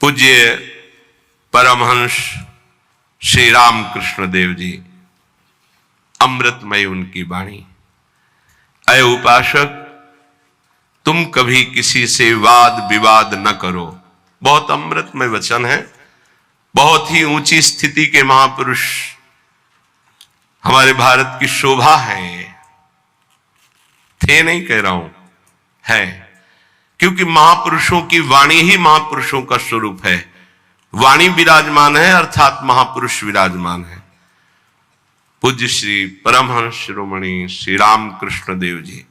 पूज्य परमहंस श्री रामकृष्ण देव जी, अमृतमय उनकी वाणी। अय उपासक, तुम कभी किसी से वाद विवाद न करो। बहुत अमृतमय वचन है। बहुत ही ऊंची स्थिति के महापुरुष हमारे भारत की शोभा है। थे नहीं कह रहा हूं, है, क्योंकि महापुरुषों की वाणी ही महापुरुषों का स्वरूप है। वाणी विराजमान है अर्थात महापुरुष विराजमान है। पूज्य श्री परमहंस शिरोमणि श्री रामकृष्ण देव जी,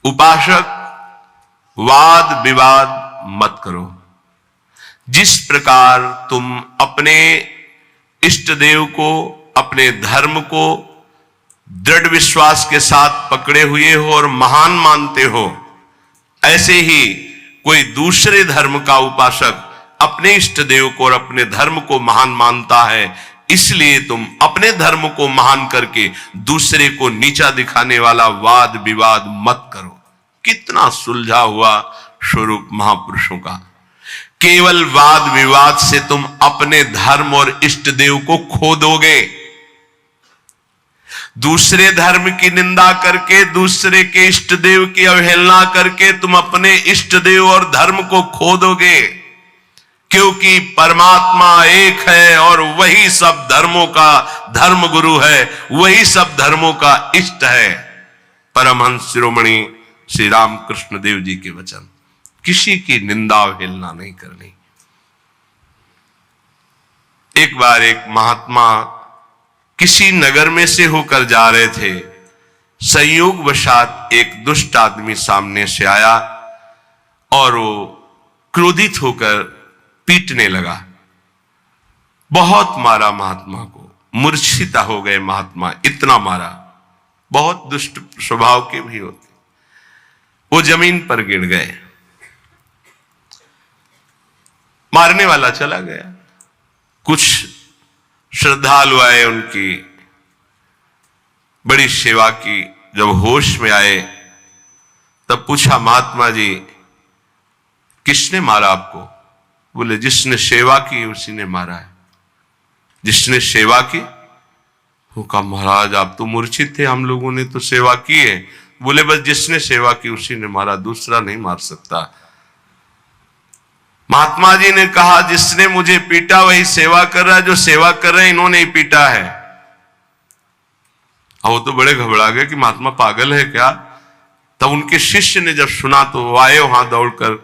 उपासक, वाद विवाद मत करो। जिस प्रकार तुम अपने इष्ट देव को, अपने धर्म को दृढ़ विश्वास के साथ पकड़े हुए हो और महान मानते हो, ऐसे ही कोई दूसरे धर्म का उपासक अपने इष्ट देव को और अपने धर्म को महान मानता है। इसलिए तुम अपने धर्म को महान करके दूसरे को नीचा दिखाने वाला वाद विवाद मत करो। कितना सुलझा हुआ स्वरूप महापुरुषों का। केवल वाद विवाद से तुम अपने धर्म और इष्ट देव को खो दोगे। दूसरे धर्म की निंदा करके, दूसरे के इष्ट देव की अवहेलना करके तुम अपने इष्ट देव और धर्म को खो दोगे, क्योंकि परमात्मा एक है और वही सब धर्मों का धर्म गुरु है, वही सब धर्मों का इष्ट है। परमहंस शिरोमणि श्री रामकृष्ण देव जी के वचन। किसी की निंदा अवहेलना नहीं करनी। एक बार एक महात्मा किसी नगर में से होकर जा रहे थे। संयोगवशात एक दुष्ट आदमी सामने से आया और वो क्रोधित होकर पीटने लगा। बहुत मारा महात्मा को, मूर्छिता हो गए महात्मा, इतना मारा। बहुत दुष्ट स्वभाव के भी होते। वो जमीन पर गिर गए। मारने वाला चला गया। कुछ श्रद्धालु आए, उनकी बड़ी सेवा की। जब होश में आए तब पूछा, महात्मा जी किसने मारा आपको? बोले, जिसने सेवा की उसी ने मारा है। जिसने सेवा की? वो कहा, महाराज आप तो मूर्छित थे, हम लोगों ने तो सेवा की है। बोले, बस जिसने सेवा की उसी ने मारा, दूसरा नहीं मार सकता। महात्मा जी ने कहा, जिसने मुझे पीटा वही सेवा कर रहा है, जो सेवा कर रहे हैं इन्होंने ही पीटा है। वो तो बड़े घबरा गए कि महात्मा पागल है क्या। तब उनके शिष्य ने जब सुना तो वो आए वहां दौड़कर।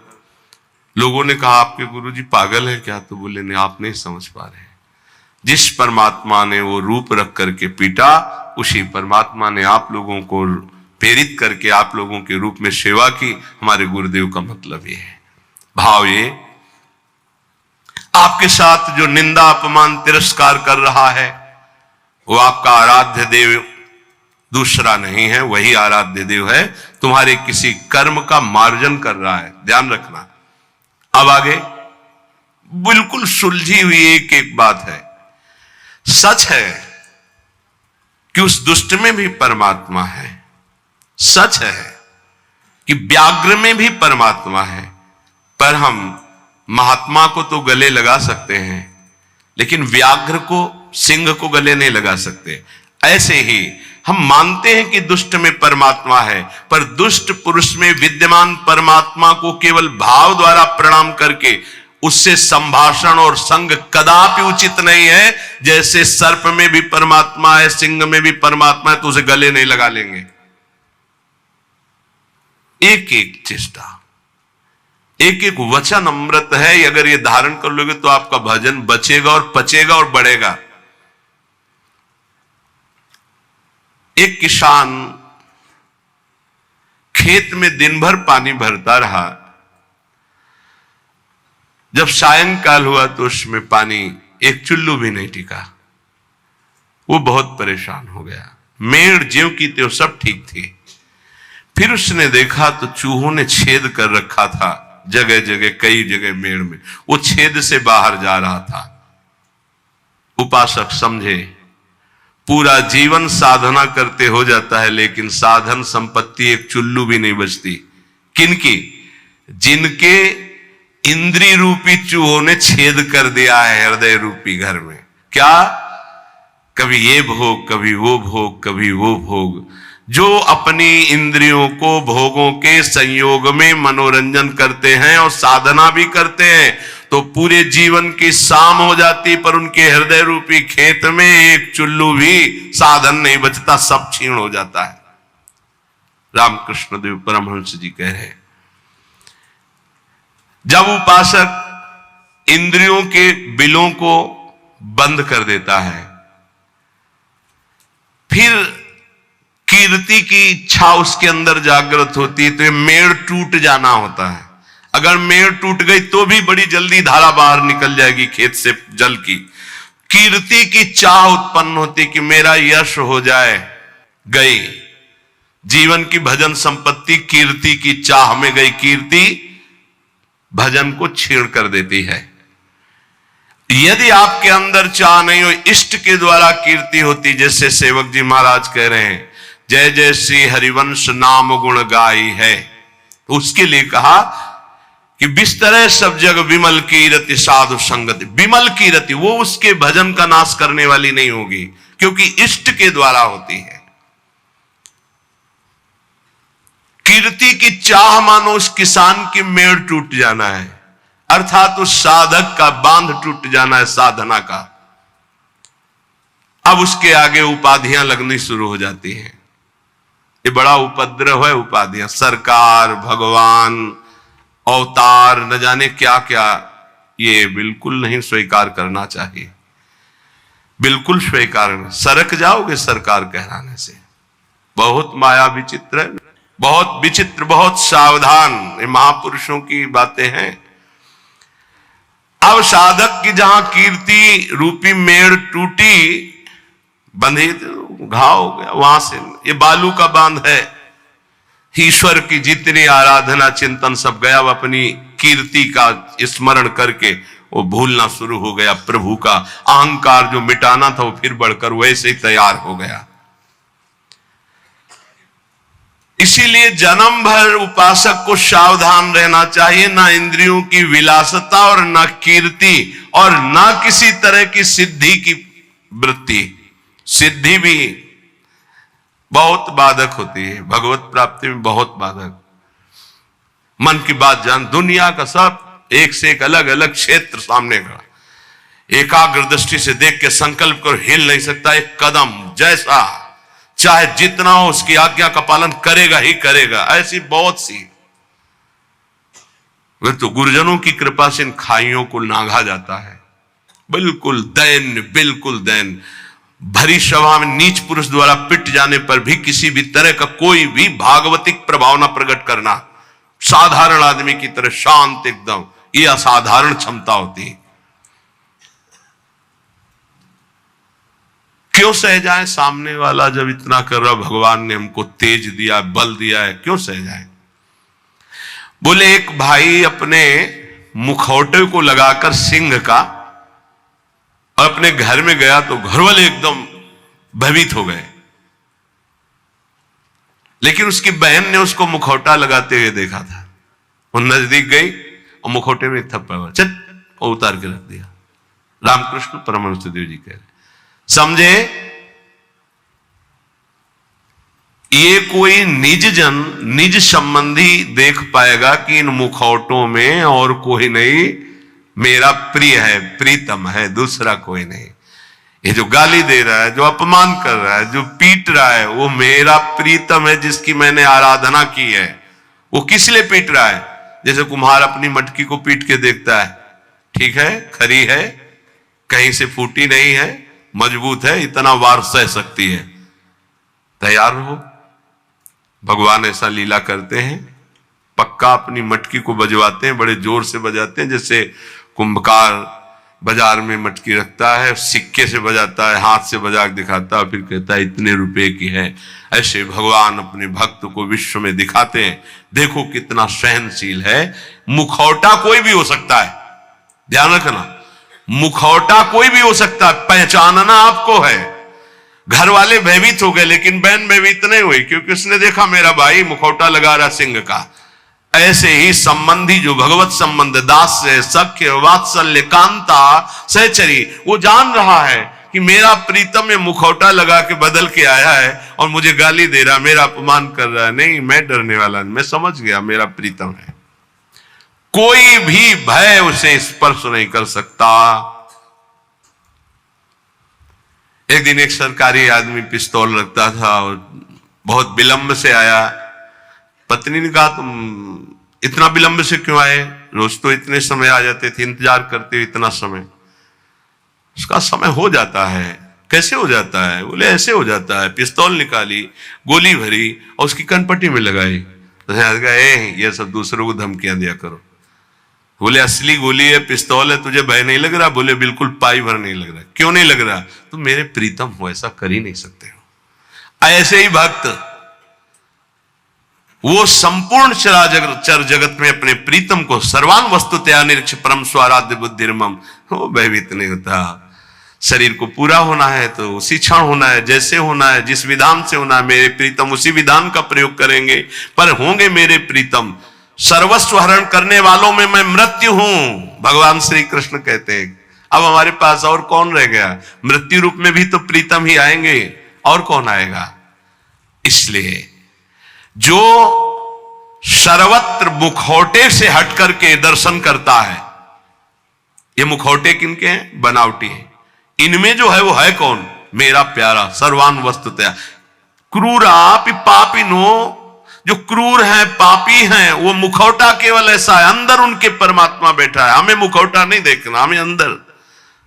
लोगों ने कहा, आपके गुरुजी पागल है क्या? तो बोले, नहीं, आप नहीं समझ पा रहे। जिस परमात्मा ने वो रूप रख करके पीटा, उसी परमात्मा ने आप लोगों को प्रेरित करके आप लोगों के रूप में सेवा की। हमारे गुरुदेव का मतलब ये है। भाव ये, आपके साथ जो निंदा अपमान तिरस्कार कर रहा है वो आपका आराध्य देव दूसरा नहीं है, वही आराध्य देव है। तुम्हारे किसी कर्म का मार्जन कर रहा है, ध्यान रखना। अब आगे बिल्कुल सुलझी हुई एक एक बात है। सच है कि उस दुष्ट में भी परमात्मा है। सच है कि व्याघ्र में भी परमात्मा है। पर हम महात्मा को तो गले लगा सकते हैं, लेकिन व्याघ्र को, सिंह को गले नहीं लगा सकते। ऐसे ही हम मानते हैं कि दुष्ट में परमात्मा है, पर दुष्ट पुरुष में विद्यमान परमात्मा को केवल भाव द्वारा प्रणाम करके उससे संभाषण और संग कदापि उचित नहीं है। जैसे सर्प में भी परमात्मा है, सिंह में भी परमात्मा है, तो उसे गले नहीं लगा लेंगे। एक एक चेष्टा, एक एक वचन अमृत है। अगर ये धारण कर लोगे तो आपका भजन बचेगा और पचेगा और बढ़ेगा। एक किसान खेत में दिन भर पानी भरता रहा। जब सायंकाल हुआ तो उसमें पानी एक चुल्लू भी नहीं टिका। वो बहुत परेशान हो गया। मेड़ ज्यों की त्यों सब ठीक थी। फिर उसने देखा तो चूहों ने छेद कर रखा था जगह जगह, कई जगह मेड़ में। वो छेद से बाहर जा रहा था। उपासक समझे, पूरा जीवन साधना करते हो जाता है, लेकिन साधन संपत्ति एक चुल्लू भी नहीं बचती। किनकी? जिनके इंद्री रूपी चूहों ने छेद कर दिया है हृदय रूपी घर में। क्या? कभी ये भोग, कभी वो भोग, कभी वो भोग। जो अपनी इंद्रियों को भोगों के संयोग में मनोरंजन करते हैं और साधना भी करते हैं, तो पूरे जीवन की शाम हो जाती, पर उनके हृदय रूपी खेत में एक चुल्लू भी साधन नहीं बचता, सब क्षीण हो जाता है। रामकृष्ण देव परमहंस जी कह रहे हैं, जब उपासक इंद्रियों के बिलों को बंद कर देता है, फिर कीर्ति की इच्छा उसके अंदर जागृत होती है, तो ये मेड़ टूट जाना होता है। अगर मेड़ टूट गई तो भी बड़ी जल्दी धारा बाहर निकल जाएगी खेत से जल की। कीर्ति की चाह उत्पन्न होती कि मेरा यश हो जाए। गई जीवन की भजन संपत्ति कीर्ति की चाह में गई। कीर्ति भजन को छीण कर देती है। यदि आपके अंदर चाह नहीं हो, इष्ट के द्वारा कीर्ति होती, जैसे सेवक जी महाराज कह रहे हैं, जय जय श्री हरिवंश नाम गुण गाई है, तो उसके लिए कहा कि बिस्तरे सब जग विमल कीरति साधु संगति। विमल कीरति वो उसके भजन का नाश करने वाली नहीं होगी, क्योंकि इष्ट के द्वारा होती है। कीर्ति की चाह मानो उस किसान की मेड़ टूट जाना है, अर्थात उस साधक का बांध टूट जाना है साधना का। अब उसके आगे उपाधियां लगनी शुरू हो जाती हैं। ये बड़ा उपद्रव है उपाधियां। सरकार, भगवान, अवतार, न जाने क्या क्या, ये बिल्कुल नहीं स्वीकार करना चाहिए, बिल्कुल स्वीकार नहीं। सरक जाओगे सरकार कहलाने से। बहुत माया विचित्र है, बहुत विचित्र, बहुत सावधान। ये महापुरुषों की बातें हैं। अब साधक की जहां कीर्ति रूपी मेड़ टूटी, बंधे घाव हो गया, वहां से ये बालू का बांध है। ईश्वर की जितनी आराधना चिंतन सब गया, वो अपनी कीर्ति का स्मरण करके वो भूलना शुरू हो गया। प्रभु का अहंकार जो मिटाना था वो फिर बढ़कर वैसे ही तैयार हो गया। इसीलिए जन्म भर उपासक को सावधान रहना चाहिए, ना इंद्रियों की विलासता और ना कीर्ति और ना किसी तरह की सिद्धि की वृत्ति। सिद्धि भी बहुत बाधक होती है, भगवत प्राप्ति में बहुत बाधक। मन की बात जान, दुनिया का सब एक से एक अलग अलग क्षेत्र सामने खड़ा, एकाग्र दृष्टि से देख के संकल्प कर हिल नहीं सकता एक कदम। जैसा चाहे जितना हो उसकी आज्ञा का पालन करेगा ही करेगा। ऐसी बहुत सी, वे तो गुरुजनों की कृपा से इन खाइयों को नांगा जाता है। बिल्कुल दैन्य, बिल्कुल दैन्य। भरी सभा में नीच पुरुष द्वारा पिट जाने पर भी किसी भी तरह का कोई भी भागवतिक प्रभाव न प्रकट करना, साधारण आदमी की तरह शांत एकदम, ये असाधारण क्षमता होती है। क्यों सह जाए? सामने वाला जब इतना कर रहा, भगवान ने हमको तेज दिया, बल दिया है, क्यों सह जाए? बोले एक भाई अपने मुखौटे को लगाकर सिंह का अपने घर में गया तो घर वाले एकदम भयभीत हो गए, लेकिन उसकी बहन ने उसको मुखौटा लगाते हुए देखा था। वो नजदीक गई और मुखौटे में थप्पड़ चल और उतार के रख दिया। रामकृष्ण परमहंस देव जी कह रहे, समझे ये कोई निज जन, निज संबंधी देख पाएगा कि इन मुखौटों में और कोई नहीं, मेरा प्रिय है, प्रीतम है, दूसरा कोई नहीं। ये जो गाली दे रहा है, जो अपमान कर रहा है, जो पीट रहा है, वो मेरा प्रीतम है जिसकी मैंने आराधना की है। वो किस लिए पीट रहा है? जैसे कुम्हार अपनी मटकी को पीट के देखता है, ठीक है, खरी है, कहीं से फूटी नहीं है, मजबूत है, इतना वार सह सकती है, तैयार रहो। भगवान ऐसा लीला करते हैं, पक्का अपनी मटकी को बजवाते हैं, बड़े जोर से बजाते हैं, जैसे कुंभकार बाजार में मटकी रखता है, सिक्के से बजाता है, हाथ से बजा के दिखाता है, फिर कहता है इतने रुपए की है। ऐसे भगवान अपने भक्त को विश्व में दिखाते हैं, देखो कितना सहनशील है। मुखौटा कोई भी हो सकता है, ध्यान रखना, मुखौटा कोई भी हो सकता है, पहचानना आपको है। घर वाले भयभीत हो गए, लेकिन बहन भयभीत नहीं हुई, क्योंकि उसने देखा मेरा भाई मुखौटा लगा रहा सिंह का। ऐसे ही संबंधी जो भगवत संबंध, दास्य, सख्य, वात्सल्य, कांता, सहचरी, वो जान रहा है कि मेरा प्रीतम में मुखौटा लगा के बदल के आया है और मुझे गाली दे रहा, मेरा अपमान कर रहा है। नहीं, मैं डरने वाला नहीं, मैं समझ गया मेरा प्रीतम है। कोई भी भय उसे स्पर्श नहीं कर सकता। एक दिन एक सरकारी आदमी पिस्तौल रखता था और बहुत विलंब से आया। पत्नी ने कहा, तुम इतना विलंब से क्यों आए? रोज तो इतने समय आ जाते थे, इंतजार करते हो इतना समय। उसका समय हो जाता है। कैसे हो जाता है? बोले ऐसे हो जाता है। पिस्तौल निकाली, गोली भरी और उसकी कनपट्टी में लगाई। तो ये सब दूसरों को धमकियां दिया करो। बोले असली गोली है, पिस्तौल है, तुझे भय नहीं लग रहा? बोले बिल्कुल पाई भर नहीं लग रहा। क्यों नहीं लग रहा? तुम मेरे प्रीतम हो, ऐसा कर ही नहीं सकते हो। ऐसे ही भक्त, वो संपूर्ण चर जगत में अपने प्रीतम को सर्वान वस्तुतया निरीक्ष परम स्वाराध्य बुद्धिर्मम, वो भयभीत नहीं होता। शरीर को पूरा होना है तो उसी क्षण होना है, जैसे होना है, जिस विधान से होना है, मेरे प्रीतम उसी विधान का प्रयोग करेंगे। पर होंगे मेरे प्रीतम। सर्वस्व हरण करने वालों में मैं मृत्यु हूं, भगवान श्री कृष्ण कहते हैं। अब हमारे पास और कौन रह गया? मृत्यु रूप में भी तो प्रीतम ही आएंगे, और कौन आएगा? इसलिए जो सर्वत्र मुखौटे से हट करके दर्शन करता है, ये मुखौटे किनके हैं? बनावटी हैं। इनमें जो है वो है कौन? मेरा प्यारा, सर्वान वस्तुतया। क्रूरापि पापिनो, जो क्रूर हैं, पापी हैं, वो मुखौटा केवल ऐसा है, अंदर उनके परमात्मा बैठा है। हमें मुखौटा नहीं देखना, हमें अंदर।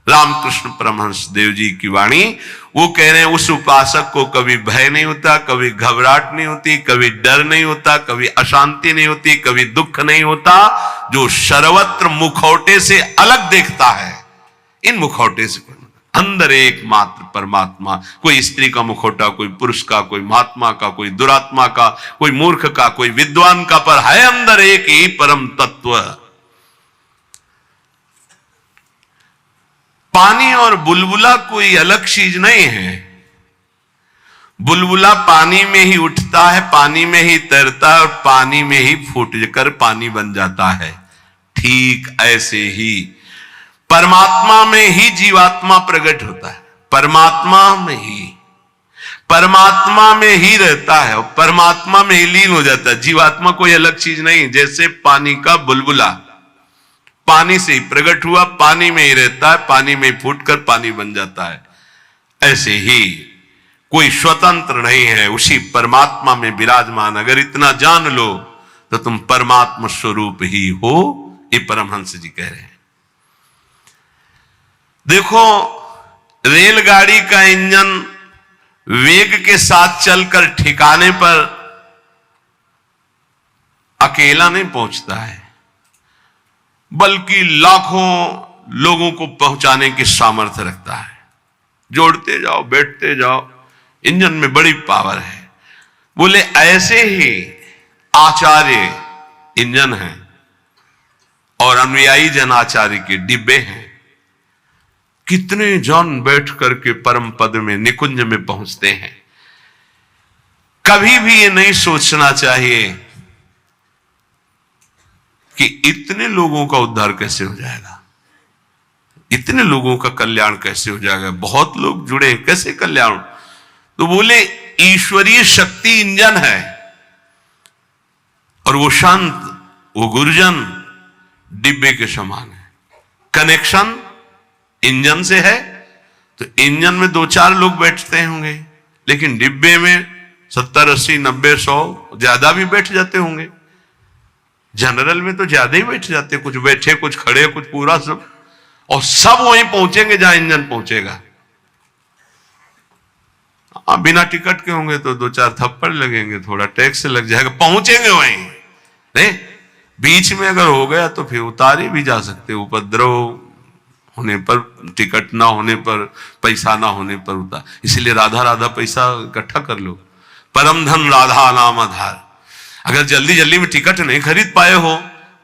रामकृष्ण परमहंस देव जी की वाणी, वो कह रहे हैं उस उपासक को कभी भय नहीं होता, कभी घबराहट नहीं होती, कभी डर नहीं होता, कभी अशांति नहीं होती, कभी दुख नहीं होता, जो सर्वत्र मुखौटे से अलग देखता है। इन मुखौटे से अंदर एकमात्र परमात्मा। कोई स्त्री का मुखौटा, कोई पुरुष का, कोई महात्मा का, कोई दुरात्मा का, कोई मूर्ख का, कोई विद्वान का, पर है अंदर एक ही परम तत्व। पानी और बुलबुला कोई अलग चीज नहीं है। बुलबुला पानी में ही उठता है, पानी में ही तैरता है और पानी में ही फूट कर पानी बन जाता है। ठीक ऐसे ही परमात्मा में ही जीवात्मा प्रकट होता है। परमात्मा में ही रहता है और परमात्मा में ही लीन हो जाता है। जीवात्मा कोई अलग चीज नहीं। जैसे पानी का बुलबुला पानी से ही प्रकट हुआ, पानी में ही रहता है, पानी में फूटकर पानी बन जाता है। ऐसे ही कोई स्वतंत्र नहीं है, उसी परमात्मा में विराजमान। अगर इतना जान लो तो तुम परमात्मा स्वरूप ही हो। ये परमहंस जी कह रहे हैं। देखो, रेलगाड़ी का इंजन वेग के साथ चलकर ठिकाने पर अकेला नहीं पहुंचता है, बल्कि लाखों लोगों को पहुंचाने की सामर्थ्य रखता है। जोड़ते जाओ, बैठते जाओ, इंजन में बड़ी पावर है। बोले ऐसे ही आचार्य इंजन है और अनुयायी जन आचार्य के डिब्बे हैं। कितने जन बैठ करके परम पद में, निकुंज में पहुंचते हैं। कभी भी ये नहीं सोचना चाहिए कि इतने लोगों का उद्धार कैसे हो जाएगा, इतने लोगों का कल्याण कैसे हो जाएगा। बहुत लोग जुड़े, कैसे कल्याण? तो बोले ईश्वरीय शक्ति इंजन है और वो शांत, वो गुरुजन डिब्बे के समान है। कनेक्शन इंजन से है तो इंजन में 2-4 लोग बैठते होंगे, लेकिन डिब्बे में 70, 80, 90, 100 ज्यादा भी बैठ जाते होंगे। जनरल में तो ज्यादा ही बैठ जाते, कुछ बैठे, कुछ खड़े, कुछ पूरा सब, और सब वहीं पहुंचेंगे जहां इंजन पहुंचेगा। बिना टिकट के होंगे तो 2-4 थप्पड़ लगेंगे, थोड़ा टैक्स लग जाएगा, पहुंचेंगे वहीं। नहीं, बीच में अगर हो गया तो फिर उतारे भी जा सकते, उपद्रव होने पर, टिकट ना होने पर, पैसा ना होने पर उतार। इसलिए राधा राधा पैसा इकट्ठा कर लो। परम धन राधा नाम आधार। अगर जल्दी जल्दी में टिकट नहीं खरीद पाए हो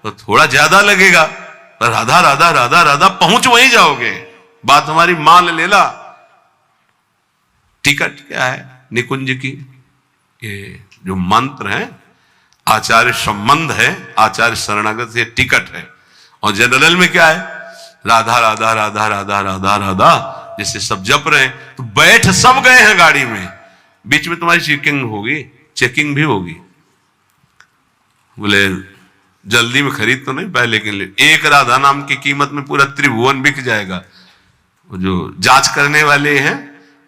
तो थोड़ा ज्यादा लगेगा, पर राधा राधा राधा राधा पहुंच वहीं जाओगे। बात हमारी मान लेला। टिकट क्या है निकुंज की? ये जो मंत्र है, आचार्य संबंध है, आचार्य शरणागत से टिकट है। और जनरल में क्या है, राधा राधा राधा राधा राधा राधा, जैसे सब जप रहे हैं तो बैठ सब गए हैं गाड़ी में, बीच में तुम्हारी चेकिंग भी होगी। बोले जल्दी में खरीद तो नहीं पाए, लेकिन एक राधा नाम की कीमत में पूरा त्रिभुवन बिक जाएगा। वो जो जांच करने वाले हैं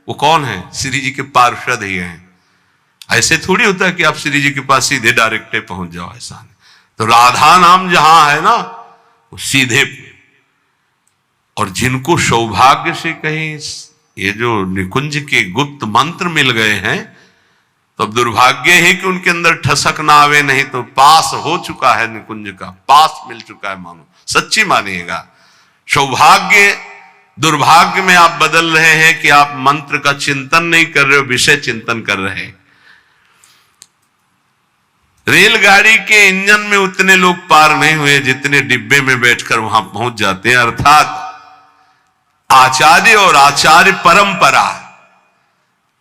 वो कौन है, श्री जी के पार्षद ही हैं। ऐसे थोड़ी होता है कि आप श्री जी के पास सीधे डायरेक्ट पहुंच जाओ, ऐसा नहीं। तो राधा नाम जहां है ना वो सीधे, और जिनको सौभाग्य से कहीं ये जो निकुंज के गुप्त मंत्र मिल गए हैं, तो अब दुर्भाग्य है कि उनके अंदर ठसक ना आवे, नहीं तो पास हो चुका है, निकुंज का पास मिल चुका है, मानो सच्ची मानिएगा। सौभाग्य दुर्भाग्य में आप बदल रहे हैं कि आप मंत्र का चिंतन नहीं कर रहे हो, विषय चिंतन कर रहे हैं। रेलगाड़ी के इंजन में उतने लोग पार नहीं हुए जितने डिब्बे में बैठकर वहां पहुंच जाते हैं। अर्थात आचार्य और आचार्य परंपरा,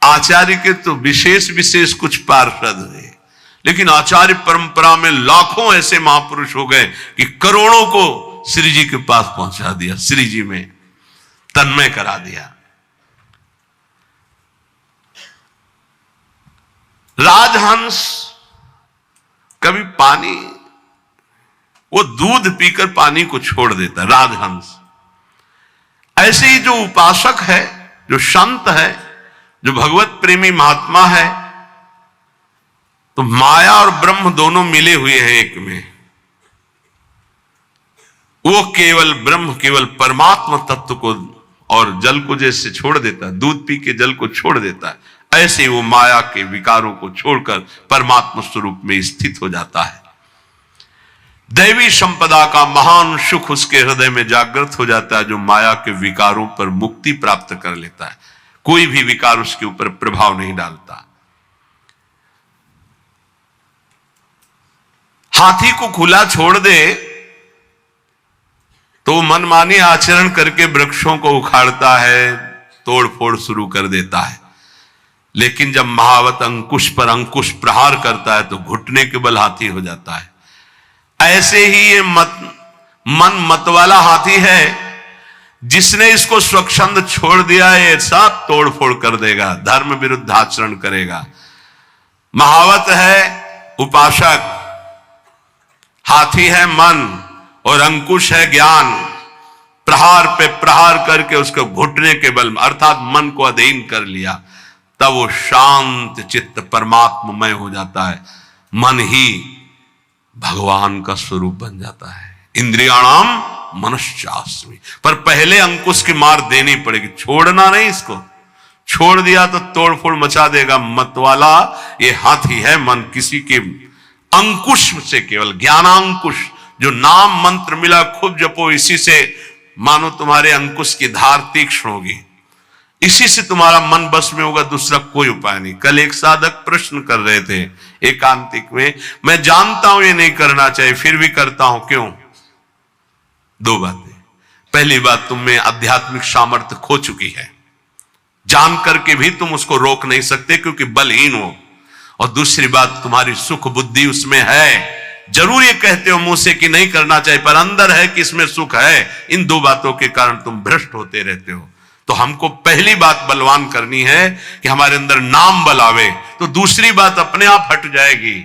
आचार्य के तो विशेष विशेष कुछ पार्षद हुए, लेकिन आचार्य परंपरा में लाखों ऐसे महापुरुष हो गए कि करोड़ों को श्री जी के पास पहुंचा दिया, श्री जी में तन्मय करा दिया। राजहंस कभी पानी, वो दूध पीकर पानी को छोड़ देता, राजहंस। ऐसे ही जो उपासक है, जो संत है, जो भगवत प्रेमी महात्मा है, तो माया और ब्रह्म दोनों मिले हुए हैं एक में। वो केवल ब्रह्म, केवल परमात्मा तत्व को और जल को जैसे छोड़ देता है, दूध पी के जल को छोड़ देता है, ऐसे वो माया के विकारों को छोड़कर परमात्मा स्वरूप में स्थित हो जाता है। दैवी संपदा का महान सुख उसके हृदय में जागृत हो जाता है, जो माया के विकारों पर मुक्ति प्राप्त कर लेता है। कोई भी विकार उसके ऊपर प्रभाव नहीं डालता। हाथी को खुला छोड़ दे तो मनमानी आचरण करके वृक्षों को उखाड़ता है, तोड़फोड़ शुरू कर देता है। लेकिन जब महावत अंकुश पर अंकुश प्रहार करता है तो घुटने के बल हाथी हो जाता है। ऐसे ही ये मन मतवाला हाथी है, जिसने इसको स्वच्छंद छोड़ दिया है, ये सब तोड़फोड़ कर देगा, धर्म विरुद्ध आचरण करेगा। महावत है उपासक, हाथी है मन और अंकुश है ज्ञान। प्रहार पे प्रहार करके उसको घुटने के बल अर्थात मन को अधीन कर लिया, तब वो शांत चित्त परमात्ममय हो जाता है। मन ही भगवान का स्वरूप बन जाता है। इंद्रियाणाम मनश्चास्मि, पर पहले अंकुश की मार देनी पड़ेगी, छोड़ना नहीं। इसको छोड़ दिया तो तोड़फोड़ मचा देगा। मतवाला ये हाथी है मन, किसी के अंकुश से, केवल ज्ञानांकुश, जो नाम मंत्र मिला खूब जपो, इसी से मानो तुम्हारे अंकुश की धार तीक्ष्ण होगी, इसी से तुम्हारा मन बस में होगा, दूसरा कोई उपाय नहीं। कल एक साधक प्रश्न कर रहे थे एकांतिक में, मैं जानता हूं ये नहीं करना चाहिए फिर भी करता हूं, क्यों? दो बातें। पहली बात, तुम में आध्यात्मिक सामर्थ्य खो चुकी है, जान करके भी तुम उसको रोक नहीं सकते क्योंकि बलहीन हो। और दूसरी बात, तुम्हारी सुख बुद्धि उसमें है, जरूर ये कहते हो मुंह से कि नहीं करना चाहिए, पर अंदर है कि इसमें सुख है। इन दो बातों के कारण तुम भ्रष्ट होते रहते हो। तो हमको पहली बात बलवान करनी है कि हमारे अंदर नाम बल आवे, तो दूसरी बात अपने आप हट जाएगी,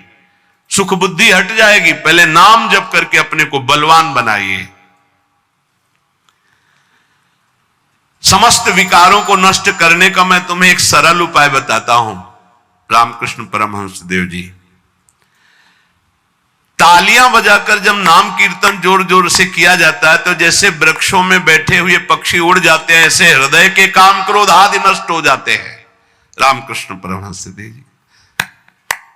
सुख बुद्धि हट जाएगी। पहले नाम जप करके अपने को बलवान बनाइए। समस्त विकारों को नष्ट करने का मैं तुम्हें एक सरल उपाय बताता हूं। रामकृष्ण परमहंस देव जी, तालियां बजाकर जब नाम कीर्तन जोर जोर से किया जाता है तो जैसे वृक्षों में बैठे हुए पक्षी उड़ जाते हैं, ऐसे हृदय के काम क्रोध आदि नष्ट हो जाते हैं। रामकृष्ण परमहंस देव जी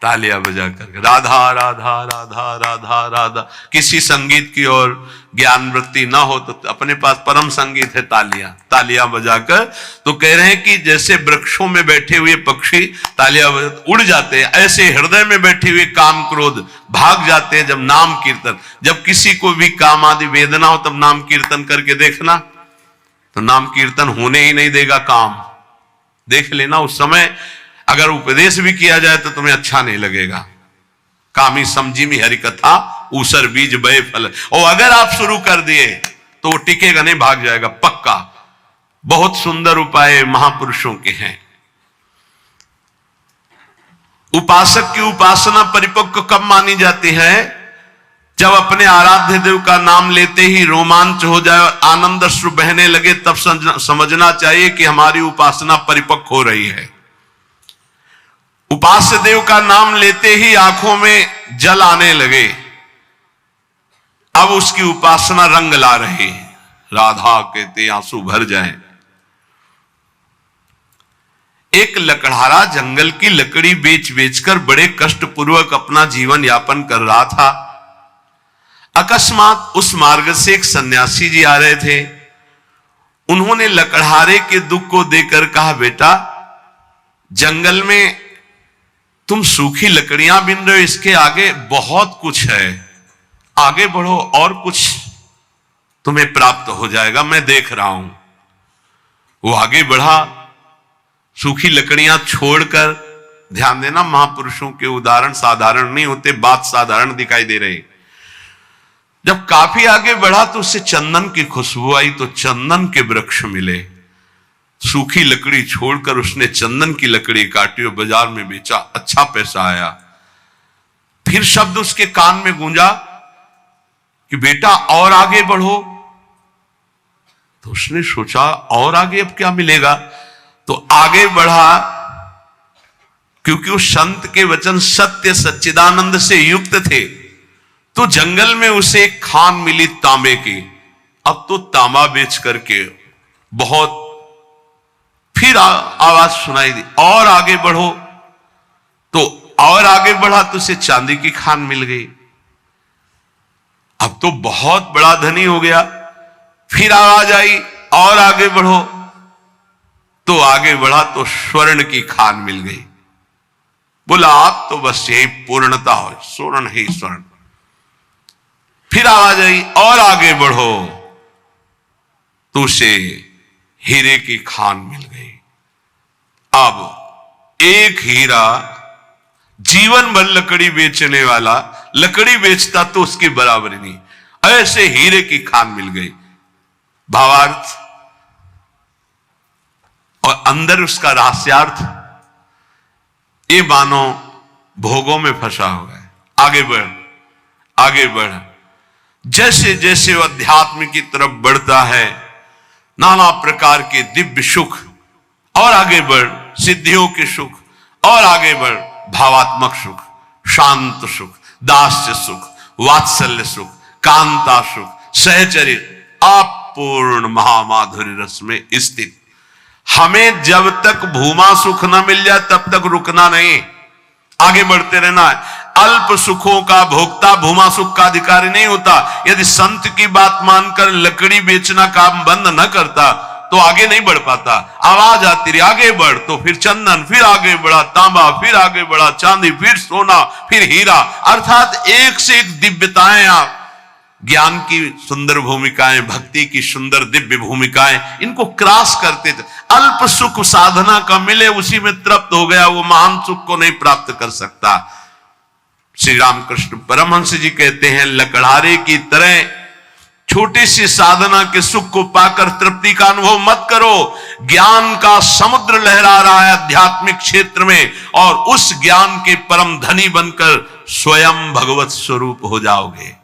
तालियां बजाकर राधा राधा राधा राधा राधा, किसी संगीत की ओर ज्ञान वृत्ति ना हो तो अपने पास परम संगीत है तालियां बजाकर। तो कह रहे हैं कि जैसे वृक्षों में बैठे हुए पक्षी तालियां उड़ जाते हैं, ऐसे हृदय में बैठे हुए काम क्रोध भाग जाते हैं जब नाम कीर्तन। जब किसी को भी काम आदि वेदना हो तब नाम कीर्तन करके देखना, तो नाम कीर्तन होने ही नहीं देगा काम। देख लेना, उस समय अगर उपदेश भी किया जाए तो तुम्हें अच्छा नहीं लगेगा। कामी समझी में हरि कथा ऊसर बीज बे फल। और अगर आप शुरू कर दिए तो वो टिकेगा नहीं, भाग जाएगा पक्का। बहुत सुंदर उपाय महापुरुषों के हैं। उपासक की उपासना परिपक्व कब मानी जाती है? जब अपने आराध्य देव का नाम लेते ही रोमांच हो जाए और आनंद अश्रु बहने लगे, तब समझना चाहिए कि हमारी उपासना परिपक्व हो रही है। उपास्य देव का नाम लेते ही आंखों में जल आने लगे, अब उसकी उपासना रंग ला रही। राधा कहते आंसू भर जाएं। एक लकड़हारा जंगल की लकड़ी बेच बेचकर बड़े कष्ट पूर्वक अपना जीवन यापन कर रहा था। अकस्मात उस मार्ग से एक सन्यासी जी आ रहे थे। उन्होंने लकड़हारे के दुख को देखकर कहा, बेटा जंगल में तुम सूखी लकड़ियां बिन रहे हो, इसके आगे बहुत कुछ है, आगे बढ़ो और कुछ तुम्हें प्राप्त हो जाएगा, मैं देख रहा हूं। वो आगे बढ़ा, सूखी लकड़ियां छोड़कर। ध्यान देना, महापुरुषों के उदाहरण साधारण नहीं होते, बात साधारण दिखाई दे रही। जब काफी आगे बढ़ा तो उससे चंदन की खुशबू आई, तो चंदन के वृक्ष मिले। सूखी लकड़ी छोड़कर उसने चंदन की लकड़ी काटी और बाजार में बेचा, अच्छा पैसा आया। फिर शब्द उसके कान में गूंजा कि बेटा और आगे बढ़ो। तो उसने सोचा और आगे अब क्या मिलेगा, तो आगे बढ़ा। क्योंकि उस संत के वचन सत्य सच्चिदानंद से युक्त थे, तो जंगल में उसे एक खान मिली तांबे की। अब तो तांबा बेच करके बहुत, फिर आवाज सुनाई दी और आगे बढ़ो, तो और आगे बढ़ा तो उसे चांदी की खान मिल गई। अब तो बहुत बड़ा धनी हो गया। फिर आवाज आई और आगे बढ़ो, तो आगे बढ़ा तो स्वर्ण की खान मिल गई। बोला आप तो बस यही पूर्णता हो, स्वर्ण ही स्वर्ण। फिर आवाज आई और आगे बढ़ो, तो उसे हीरे की खान मिल गई। अब एक हीरा जीवन भर लकड़ी बेचने वाला लकड़ी बेचता तो उसकी बराबरी नहीं, ऐसे हीरे की खान मिल गई। भावार्थ और अंदर उसका रहस्यार्थ, ये मानो भोगों में फंसा हुआ है। आगे बढ़, आगे बढ़। जैसे जैसे वह अध्यात्म की तरफ बढ़ता है, नाना प्रकार के दिव्य सुख, और आगे बढ़ सिद्धियों के सुख, और आगे बढ़ भावात्मक सुख, शांत सुख, दास्य सुख, वात्सल्य सुख, कांता सुख, सहचर्य, अपूर्ण महामाधुर्य रस में स्थित। हमें जब तक भूमा सुख न मिल जाए तब तक रुकना नहीं, आगे बढ़ते रहना है। अल्प सुखों का भोक्ता भूमा सुख का अधिकारी नहीं होता। यदि संत की बात मानकर लकड़ी बेचना काम बंद न करता तो आगे नहीं बढ़ पाता। आवाज आती रही आगे बढ़, तो फिर चंदन, फिर आगे बढ़ा तांबा, फिर आगे बढ़ा चांदी, फिर सोना, फिर हीरा। अर्थात एक से एक दिव्यताएं, आप ज्ञान की सुंदर भूमिकाएं, भक्ति की सुंदर दिव्य भूमिकाएं, इनको क्रॉस करते थे। अल्प सुख साधना का मिले उसी में तृप्त हो गया, वो महान सुख को नहीं प्राप्त कर सकता। श्री रामकृष्ण परमहंस जी कहते हैं, लकड़हारे की तरह छोटी सी साधना के सुख को पाकर तृप्ति का अनुभव मत करो। ज्ञान का समुद्र लहरा रहा है आध्यात्मिक क्षेत्र में, और उस ज्ञान के परम धनी बनकर स्वयं भगवत स्वरूप हो जाओगे।